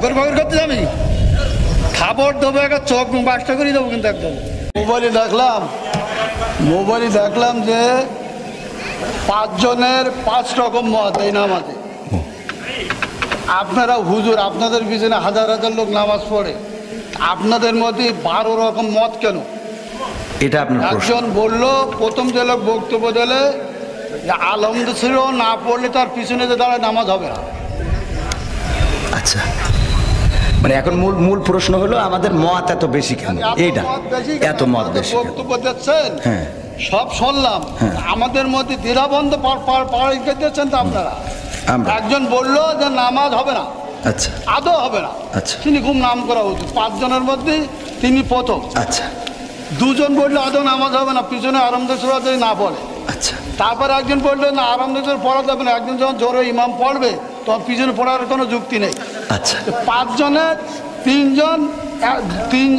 বগর করতে যাবি খাবার দেবো একটা চোখ বাসটা করে দেবো কিন্তু একদম। মোবাইলে দেখলাম যে 5 জনের 5 রকম মত এই নামাজে। আপনারা হুজুর, আপনাদের পিছনে হাজার হাজার লোক নামাজ পড়ে, আপনাদের মধ্যে 12 রকম মত কেন? এটা আপনার একজন বলল, প্রথম যে লোক বক্তব্য দিলে যে আলহামদুলিল্লাহ না পড়লে তার পিছনে যে দাঁড়ায় নামাজ হবে না। আচ্ছা, মানে এখন মূল প্রশ্ন হলো আমাদের মত এত বেশি কেন? এইটা এত মত বেশি বক্তব্য দিচ্ছেন, হ্যাঁ সব শুনলাম, আমাদের মধ্যে দ্বিধাবন্ধ পাড়ি দিচ্ছেন তো আপনারা। একজন বলল যে নামাজ হবে না, আচ্ছা আদৌ হবে না, আচ্ছা তিনি খুব নাম করা উচিত, 5 জনের মধ্যে তিনি প্রথম। আচ্ছা, 2 জন বললো আদৌ নামাজ হবে না, পিছনে আরামদায়ক সূরা যদি না পড়ে। আচ্ছা, তারপরে একজন বললো না আরামদায়ক পড়া যাবে না, একজন যখন জোরে ইমাম পড়বে তখন পিছনে পড়ার কোনো যুক্তি নেই। আচ্ছা, 5 জনের 3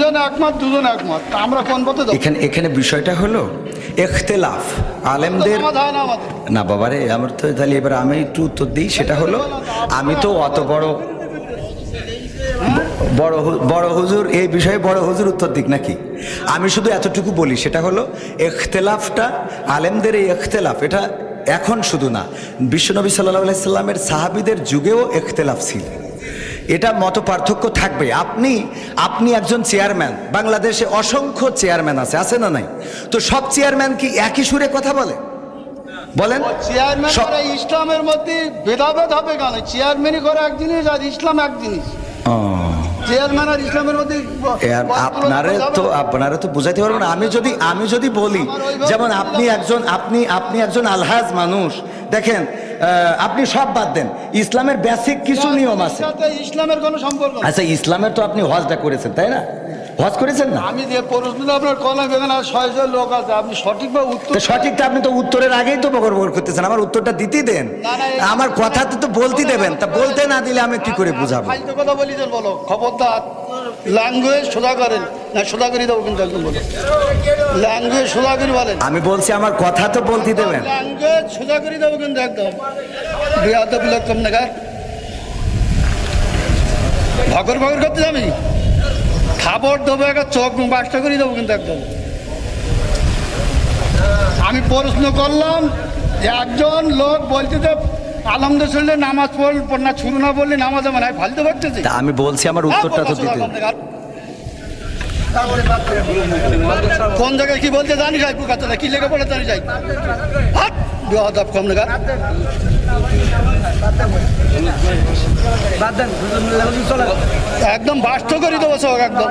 জন একমত, 2 জন একমত, আমরা কোন পথে যাব? এখানে বিষয়টা হলো ইখতিলাফ আলেমদের না বাবারে। আমার তো তাহলে এবার আমি একটু উত্তর দিই, সেটা হলো আমি তো অত বড় হুজুর এই বিষয়ে বড় হুজুর উত্তর দিক নাকি? আমি শুধু এতটুকু বলি, সেটা হলো ইখতিলাফটা আলেমদের, এই ইখতিলাফ এটা এখন শুধু না, বিশ্বনবী সাল্লাল্লাহু আলাইহি সাল্লামের সাহাবীদের যুগেও ইখতিলাফ ছিল। এটা মত পার্থক্য থাকবে। আপনি একজন চেয়ারম্যান, বাংলাদেশে অসংখ্য চেয়ারম্যান আছে না নাই? তো সব চেয়ারম্যান কি একই সুরে কথা বলে? বলেন, চেয়ারম্যান করে ইসলামের মধ্যে ভেদাভেদ হবে কেন? চেয়ারম্যানই করে এক জিনিস আর ইসলাম এক জিনিস। চেয়ারম্যান আর ইসলামের মধ্যে আপনারা তো বুঝাইতে পারবেন না। আমি যদি বলি, যেমন আপনি একজন আলহাজ মানুষ, দেখেন আপনি সব বাদ দেন, ইসলামের বেসিক কিছু নিয়ম আছে। ইসলামের কোনো সম্পর্ক? আচ্ছা, ইসলামের তো আপনি হজটা করেছেন তাই না? হজ করেছেন না? আমি যে প্রশ্ন আপনার কলাম, এখানে 600 লোক আছে, আপনি সঠিকভাবে উত্তর সঠিকটা আপনি তো উত্তরের আগেই তো বগর করতেছেন। আমার উত্তরটা দিতেই দেন, আমার কথা তো বলতে দেবেন। তা বলতে না দিলে আমি কি করে বুঝাবো? কথা বলি যে বলো, খবরদার ল্যাঙ্গুয়েজ সোজা করেন না, সোজা করে দেবো কিন্তু একদম বলো, ল্যাঙ্গুয়েজ সোজা করে বলেন। আমি বলছি আমার কথা তো বলতে দেবেন, ল্যাঙ্গুয়েজ সোজা করে দেবো কিন্তু একদম। বিয়াদব লোক কম নাগার ভগর করতে যাবি খাবার দেবো একটা চোখ বাসটা করে দেবো কিন্তু একদম। আমি প্রশ্ন করলাম যে একজন লোক বলতে যে আলহামদুলিল্লাহ নামাজ পড় না, শুরু না বললে নামাজ আমার ফালতে পারতেছি। আমি বলছি আমার উত্তরটা তো দিতে। কোন জায়গায় কি বলতে জানি যাই, পুকাতে কি লেগে পড়ে জানি যাই, বেয়াদব কম নাগার। একদম বাস্ত করে দেবো সব একদম।